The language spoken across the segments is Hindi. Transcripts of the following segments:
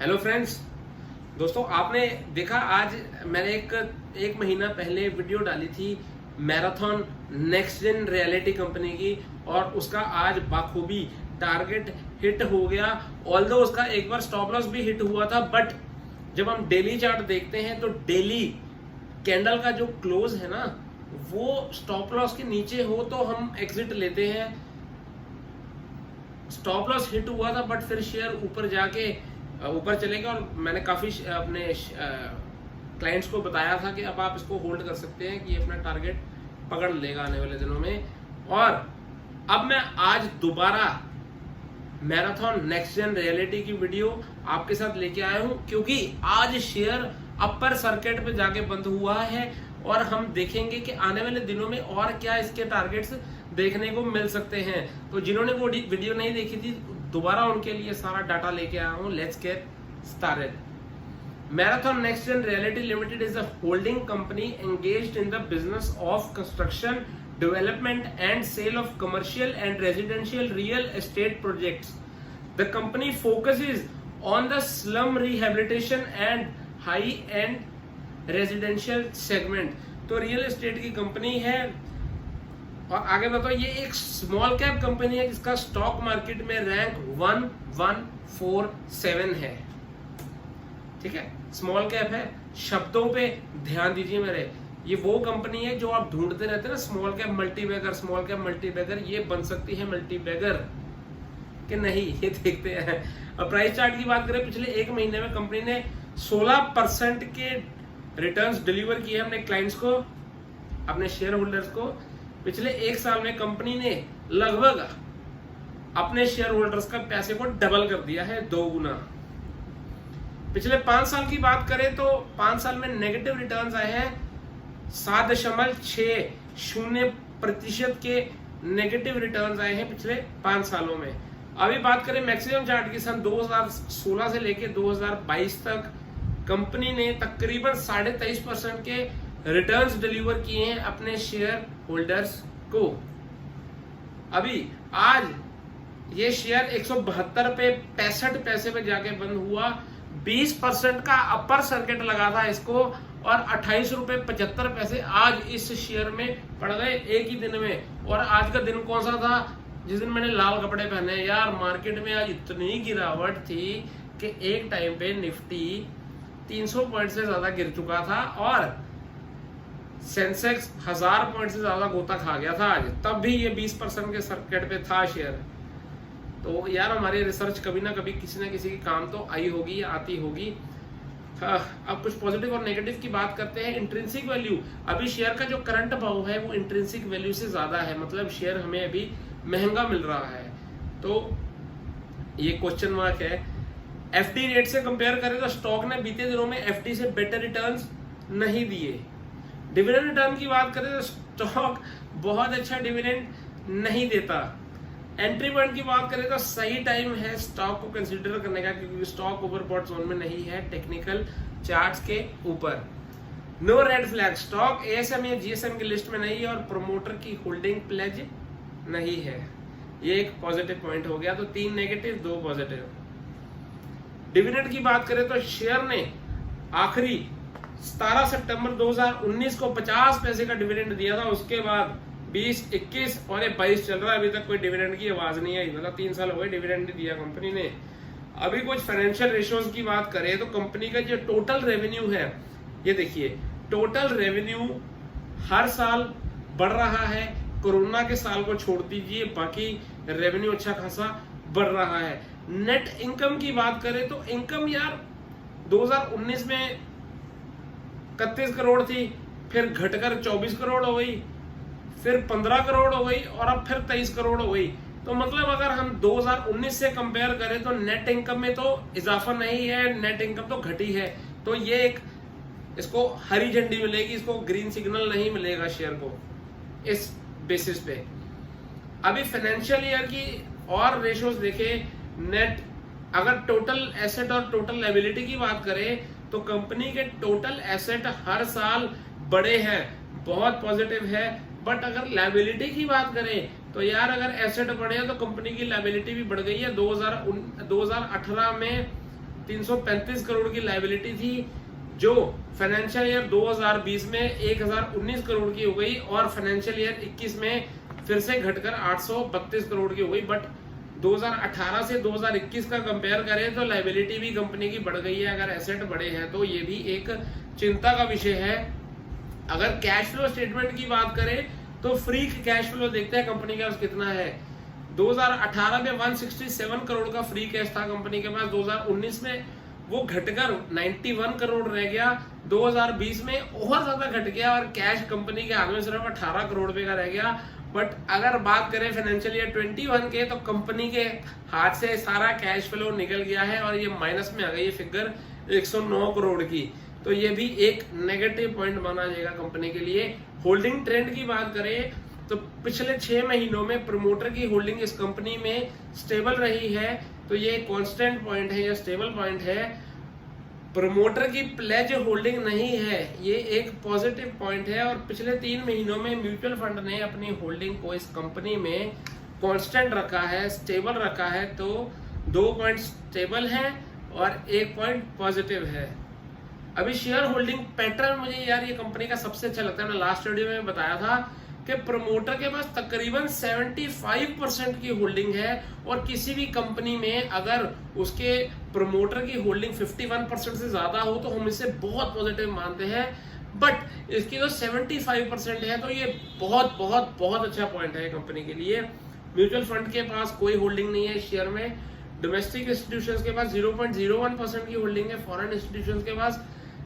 हेलो फ्रेंड्स, दोस्तों आपने देखा आज मैंने एक महीना पहले वीडियो डाली थी marathon next gen reality company की और उसका आज बाखूबी टारगेट हिट हो गया। ऑल्दो उसका एक बार स्टॉप लॉस भी हिट हुआ था, बट जब हम डेली चार्ट देखते हैं तो डेली कैंडल का जो क्लोज है ना वो स्टॉप लॉस के नीचे हो तो हम एग्जिट लेते हैं। स्टॉप लॉस हिट हुआ था बट फिर शेयर ऊपर चलेगा और मैंने काफी अपने क्लाइंट्स को बताया था कि अब आप इसको होल्ड कर सकते हैं कि ये अपना टारगेट पकड़ लेगा आने वाले दिनों में। और अब मैं आज दोबारा मैराथन नेक्स्ट जेन रियलिटी की वीडियो आपके साथ लेके आया हूं क्योंकि आज शेयर अपर सर्किट पे जाके बंद हुआ है और हम देखेंगे कि आने वाले दिनों में और क्या इसके टारगेट्स देखने को मिल सकते हैं। तो जिन्होंने वो वीडियो नहीं देखी थी दोबारा उनके लिए सारा डाटा लेके आया हूं। Let's get started. Marathon Next Gen Realty Limited is a holding company engaged in the business of construction, development and sale of commercial and residential real estate projects. The company focuses on the slum rehabilitation and high-end residential segment. तो रियल एस्टेट की कंपनी है और आगे बताओ ये एक स्मॉल कैप कंपनी है जिसका स्टॉक मार्केट में रैंक 1147 है। ठीक है, स्मॉल कैप है। शब्दों पे ध्यान दीजिए मेरे, ये वो कंपनी है जो आप ढूंढते रहते हैं ना, small cap multibagger, small cap multibagger. ये बन सकती है मल्टीबैगर कि नहीं ये देखते हैं। अब प्राइस चार्ट की बात करें, पिछले एक महीने में कंपनी ने 16% के रिटर्न्स डिलीवर किए अपने क्लाइंट्स को, अपने शेयर होल्डर्स को। पिछले एक साल में कंपनी ने लगभग अपने शेयर होल्डर्स का पैसे को डबल कर दिया है, 2 गुना। पिछले 5 साल की बात करें तो 5 साल में नेगेटिव रिटर्न्स आए हैं 7.60% के नेगेटिव रिटर्न्स आए हैं पिछले 5 सालों में। अभी बात करें मैक्सिमम चार्ट की, सन 2016 से लेके 2022 तक कंपनी ने तकरीबन 23.5% के रिटर्न्स डिलीवर किए हैं अपने शेयर होल्डर्स को। अभी आज ये शेयर 172 पे 65 पैसे पे जाके बंद हुआ। 20% का अपर सर्किट लगा था इसको और 28 रुपए 75 पैसे आज इस शेयर में पड़ गए एक ही दिन में। और आज का दिन कौन सा था जिस दिन मैंने लाल कपड़े पहने यार। मार्केट में आज इतनी गिरावट थी कि एक टाइम पे निफ्टी 300 पॉइंट से ज्यादा गिर चुका था और सेंसेक्स 1000 पॉइंट से ज्यादा गोता खा गया था आज, तब भी ये 20% के सर्किट पे था शेयर। तो यार हमारी रिसर्च कभी ना कभी किसी ना किसी के काम तो आई होगी या आती होगी। अब कुछ पॉजिटिव और नेगेटिव की बात करते हैं। इंट्रिंसिक वैल्यू, अभी शेयर का जो करंट भाव है वो इंट्रिंसिक वैल्यू से ज्यादा है, मतलब शेयर हमें अभी महंगा मिल रहा है। तो ये क्वेश्चन मार्क है। एफडी रेट से कंपेयर करें तो स्टॉक ने बीते दिनों में एफडी से बेटर रिटर्न्स नहीं दिए। डिविडेंड रिटर्न की बात करें तो स्टॉक बहुत अच्छा डिविडेंड नहीं देता। एंट्री पॉइंट की बात करें तो सही टाइम है स्टॉक को कंसीडर करने का क्योंकि स्टॉक ओवरबॉट जोन में नहीं है टेक्निकल चार्ट्स के ऊपर। No red flag, stock ASM या जीएसएम की लिस्ट में नहीं है और प्रोमोटर की होल्डिंग प्लेज नहीं है। ये एक पॉजिटिव पॉइंट हो गया। तो 3 नेगेटिव 2 पॉजिटिव। डिविडेंड की बात करें तो शेयर ने आखिरी 17 सितंबर 2019 को 50 पैसे का डिविडेंड दिया था। उसके बाद 20, 21 और ये 22 चल रहा है, अभी तक कोई डिविडेंड की आवाज नहीं आई। मतलब 3 साल हो गए डिविडेंड नहीं दिया कंपनी ने। अभी कुछ फाइनेंशियल रेशियोज की बात करें तो कंपनी का जो टोटल रेवेन्यू है, ये देखिए टोटल रेवेन्यू हर साल बढ़ रहा है। कोरोना के साल को छोड़ दीजिए, बाकी रेवेन्यू अच्छा खासा बढ़ रहा है। नेट इनकम की बात करें तो इनकम यार 2019 में 31 करोड़ थी, फिर घटकर 24 करोड़ हो गई, फिर 15 करोड़ हो गई और अब फिर 23 करोड़ हो गई। तो मतलब अगर हम 2019 से कंपेयर करें तो नेट इनकम में तो इजाफा नहीं है, नेट इनकम तो घटी है। तो ये एक इसको हरी झंडी मिलेगी, इसको ग्रीन सिग्नल नहीं मिलेगा शेयर को इस बेसिस पे। अभी फाइनेंशियल ईयर की और रेशियोज देखें, नेट अगर टोटल एसेट और टोटल लायबिलिटी की बात करें तो कंपनी के टोटल एसेट हर साल बड़े हैं, बहुत पॉजिटिव है। बट अगर लायबिलिटी की बात करें तो यार अगर एसेट बढ़े तो कंपनी की लायबिलिटी भी बढ़ गई है। 2018 में 335 करोड़ की लायबिलिटी थी, जो फाइनेंशियल ईयर 2020 में 1019 करोड़ की हो गई और फाइनेंशियल ईयर 21 में फिर से घटकर 832 करोड़ की हो गई। बट 2018 से 2021 का कंपेयर करें तो लायबिलिटी भी कंपनी की बढ़ गई है। अगर एसेट बढ़े हैं तो ये भी एक चिंता का विषय है। अगर कैश फ्लो स्टेटमेंट की बात करें तो फ्री कैश फ्लो देखते हैं कंपनी का कितना है। 2018 में 167 करोड़ का फ्री कैश था कंपनी के पास, 2019 में वो घटकर 91 करोड़ रह गया, 2020 में और ज्यादा घट गया और कैश कंपनी के हाथ में सिर्फ 18 करोड़ रुपए का रह गया। बट अगर बात करें फाइनेंशियल ईयर 21 के तो कंपनी के हाथ से सारा कैश फ्लो निकल गया है और ये माइनस में आ गई है फिगर 109 करोड़ की। तो ये भी एक नेगेटिव पॉइंट माना जाएगा कंपनी के लिए। होल्डिंग ट्रेंड की बात करें तो पिछले 6 महीनों में प्रमोटर की होल्डिंग इस कंपनी में स्टेबल रही है, तो ये कांस्टेंट पॉइंट है या स्टेबल पॉइंट है। प्रमोटर की प्लेज होल्डिंग नहीं है, ये एक पॉजिटिव पॉइंट है। और पिछले 3 महीनों में म्यूचुअल फंड ने अपनी होल्डिंग को इस कंपनी में कांस्टेंट रखा है, स्टेबल रखा है। तो 2 पॉइंट स्टेबल है और 1 पॉइंट पॉजिटिव है। अभी शेयर होल्डिंग पैटर्न मुझे यार ये कंपनी का सबसे अच्छा लगता है। मैं लास्ट वीडियो में बताया था कि प्रमोटर के पास तकरीबन 75% की होल्डिंग है और किसी भी कंपनी में अगर उसके प्रमोटर की होल्डिंग 51% से ज्यादा हो तो हम इसे बहुत पॉजिटिव मानते हैं। बट इसकी जो 75% है तो ये बहुत बहुत बहुत अच्छा पॉइंट है कंपनी के लिए। म्यूचुअल फंड के पास कोई होल्डिंग नहीं है शेयर में, डोमेस्टिक इंस्टीट्यूशंस के पास 0.01% की होल्डिंग है, फॉरेन इंस्टीट्यूशंस के पास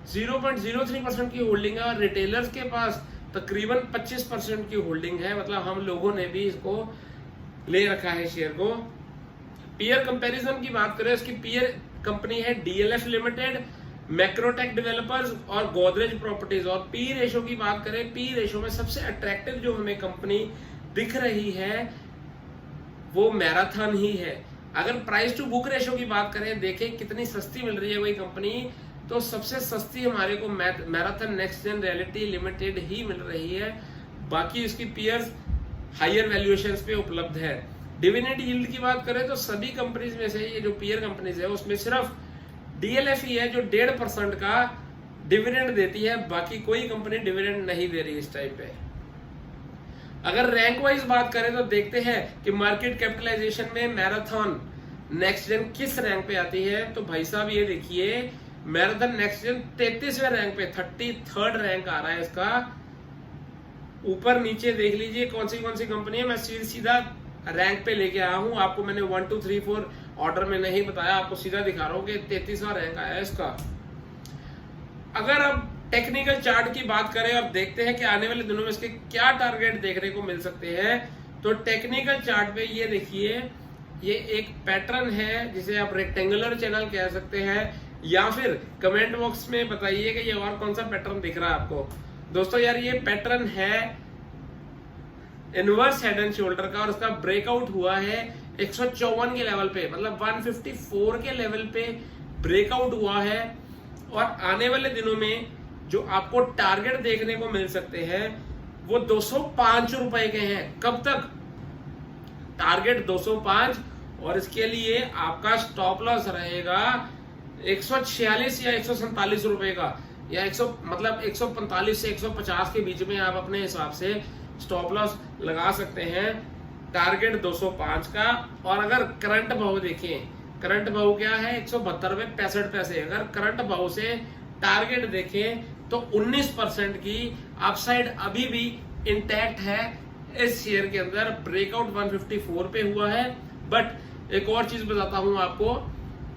0.03% की होल्डिंग है और रिटेलर्स के पास तकरीबन 25% की होल्डिंग है। मतलब हम लोगों ने भी इसको ले रखा है शेयर को। पीयर कंपैरिजन की बात करें, इसकी पीयर कंपनी है डीएलएफ लिमिटेड, मैक्रोटेक डेवलपर्स और गोदरेज प्रॉपर्टीज। और पी रेशो की बात करें, पी रेशो में सबसे अट्रैक्टिव जो हमें कंपनी दिख रही है वो मैराथन ही है। अगर प्राइस टू बुक रेशो की बात करें, देखें कितनी सस्ती मिल रही है वही कंपनी, तो सबसे सस्ती हमारे को Marathon next gen Realty Limited ही मिल रही है। बाकी इसकी पीयर्स हायर वैल्यूएशंस पे उपलब्ध है। डिविडेंड यील्ड की बात करें तो सभी कंपनीज में से ये जो पीयर कंपनीज है उसमें सिर्फ डीएलएफ ही है जो 1.5% का डिविडेंड देती है, बाकी कोई कंपनी डिविडेंड नहीं दे रही इस टाइम पे। अगर रैंक वाइज बात करें तो देखते हैं कि मार्केट कैपिटलाइजेशन में मैराथन नेक्स्ट जेन किस रैंक पे आती है। तो भाई साहब ये देखिए, मैराथन नेक्स्ट जेन 33वें रैंक पे, 33rd रैंक आ रहा है इसका। ऊपर नीचे देख लीजिए कौन सी कंपनी है। मैं सीधा रैंक पे लेके आया हूं, आपको मैंने 1 2 3 4 ऑर्डर में नहीं बताया, आपको सीधा दिखा रहा हूं कि 33वां रैंक आया है इसका। अगर अब टेक्निकल चार्ट की बात करें और देखते हैं कि आने वाले दिनों में इसके क्या टारगेट देखने को मिल सकते हैं, तो टेक्निकल चार्ट पे ये देखिए, ये एक पैटर्न है जिसे आप रेक्टेंगुलर चैनल कह सकते हैं, या फिर कमेंट बॉक्स में बताइए कि ये और कौन सा पैटर्न दिख रहा है आपको। दोस्तों यार ये पैटर्न है इनवर्स हेड एंड शोल्डर का और उसका ब्रेकआउट हुआ है 154 के लेवल पे, मतलब 154 के लेवल पे ब्रेकआउट हुआ है। और आने वाले दिनों में जो आपको टारगेट देखने को मिल सकते हैं वो 205 रुपए के हैं। कब तक टारगेट 205, और इसके लिए आपका स्टॉप लॉस रहेगा 146 या 147 रुपए का, या 145 से 150 के बीच में आप अपने हिसाब से स्टॉप लॉस लगा सकते हैं। टारगेट 205 का। और अगर करंट भाव देखें, करंट भाव क्या है 172 रुपए 65 पैसे। अगर करंट भाव से टारगेट देखें तो 19% की अपसाइड अभी भी इंटैक्ट है इस शेयर के अंदर। ब्रेकआउट 154 पे हुआ है। बट एक और चीज बताता हूं आपको,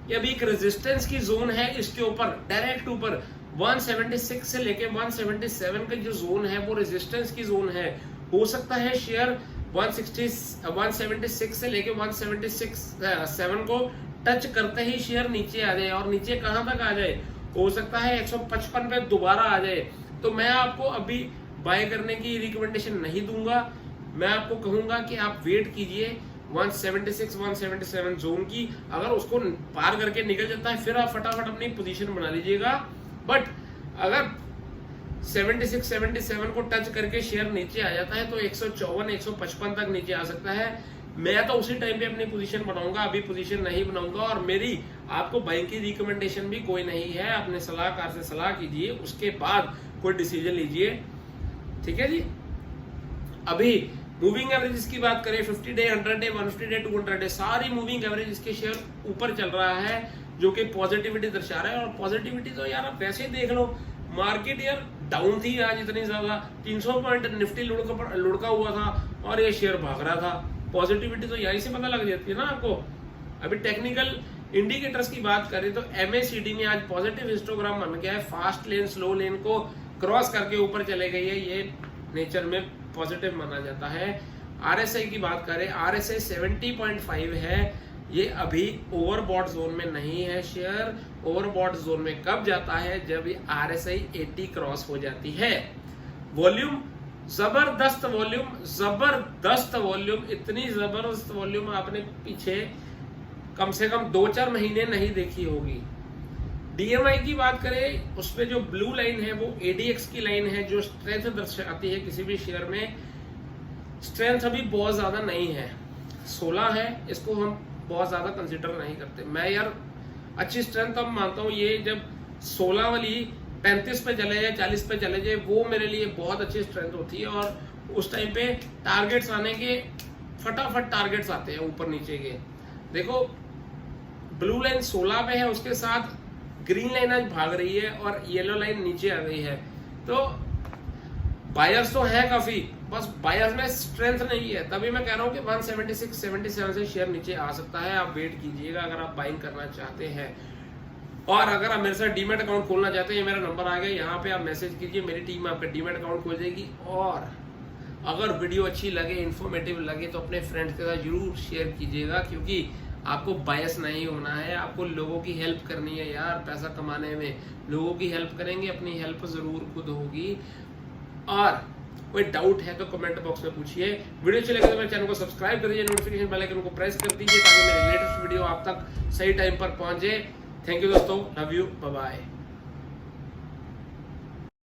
ये अभी एक रेजिस्टेंस की जोन है इसके ऊपर, डायरेक्ट ऊपर 176 से लेके 177 का जो जोन है वो रेजिस्टेंस की जोन है। हो सकता है शेयर 176 से लेके 177 को टच करते ही शेयर नीचे आ जाए, और नीचे कहां तक आ जाए, हो सकता है 155 पे दोबारा आ जाए। तो मैं आपको अभी बाय करने की रिकमेंडेशन नहीं दूंगा, मैं आपको कहूंगा कि आप वेट कीजिए 176 177 जोन की। अगर उसको पार करके निकल जाता है फिर आप फटाफट अपनी पोजीशन बना लीजिएगा। बट अगर 76 77 को टच करके शेयर नीचे आ जाता है तो 154 155 तक नीचे आ सकता है। मैं तो उसी टाइम पे अपनी पोजीशन बनाऊंगा, अभी पोजीशन नहीं बनाऊंगा। और मेरी आपको बैंक की रिकमेंडेशन भी कोई नहीं है, अपने सलाहकार से सलाह कीजिए, उसके बाद कोई डिसीजन लीजिए, ठीक है जी। अभी मूविंग एवरेज की बात करें, 50 डे, 100 डे, 150 डे, 200 डे, सारी मूविंग एवरेज इसके शेयर ऊपर चल रहा है, जो कि पॉजिटिविटी दर्शा रहा है। और पॉजिटिविटी तो यार आप वैसे ही देख लो, मार्केट यार डाउन थी आज इतनी ज्यादा, 300 पॉइंट निफ्टी लुढ़का हुआ था और ये शेयर भाग रहा था। पॉजिटिविटी तो यहीं से पता लग जाती है ना आपको। अभी टेक्निकल इंडिकेटर्स की बात करें तो MACD में आज पॉजिटिव हिस्टोग्राम बन गया है, फास्ट लेन स्लो लेन को क्रॉस करके ऊपर चले गई है, ये नेचर में पॉजिटिव माना जाता है। RSI की बात करें, RSI 70.5 है, ये अभी ओवरबॉट जोन में नहीं है शेयर। ओवरबॉट जोन में कब जाता है? जब ये RSI 80 क्रॉस हो जाती है। वॉल्यूम जबरदस्त वॉल्यूम, इतनी जबरदस्त वॉल्यूम आपने पीछे कम से कम 2-4 महीने नहीं देखी होगी। DMI की बात करें, उसमें जो ब्लू लाइन है वो ADX की लाइन है, जो स्ट्रेंथ दर्शाती है किसी भी शेयर में। स्ट्रेंथ अभी बहुत ज्यादा नहीं है, 16 है, इसको हम बहुत ज्यादा कंसिडर नहीं करते। मैं यार अच्छी स्ट्रेंथ अब मानता हूँ ये जब 16 वाली 35 पे चले जाए, 40 पे चले जाए, वो मेरे लिए बहुत अच्छी स्ट्रेंथ होती है। और उस टाइम पे टारगेट्स आने के फटाफट टारगेट्स आते हैं ऊपर नीचे के। देखो ब्लू लाइन 16 पे है, उसके साथ ग्रीन लाइन आज भाग रही है और येलो लाइन नीचे आ गई है। तो बायर्स तो है काफी, बस बायर्स में स्ट्रेंथ नहीं है। तभी मैं कह रहा हूँ कि 176-77 से शेयर नीचे आ सकता है। आप वेट कीजिएगा अगर आप बाइंग करना चाहते हैं। और अगर आप मेरे साथ डीमैट अकाउंट खोलना चाहते हैं, मेरा नंबर आ गया, यहाँ पे आप मैसेज कीजिए, मेरी टीम आपका डीमैट अकाउंट खोल देगी। और अगर वीडियो अच्छी लगे, इन्फॉर्मेटिव लगे, तो अपने फ्रेंड्स के साथ जरूर शेयर कीजिएगा, क्योंकि आपको बायस नहीं होना है, आपको लोगों की हेल्प करनी है यार। पैसा कमाने में लोगों की हेल्प करेंगे, अपनी हेल्प जरूर खुद होगी। और कोई डाउट है तो कमेंट बॉक्स में पूछिए। वीडियो अच्छी लगे तो मेरे चैनल को सब्सक्राइब कर दीजिए, नोटिफिकेशन बेल आइकन को प्रेस कर दीजिए, ताकि मेरे लेटेस्ट वीडियो आप तक सही टाइम पर पहुंचे। थैंक यू दोस्तों, लव यू, बाय बाय।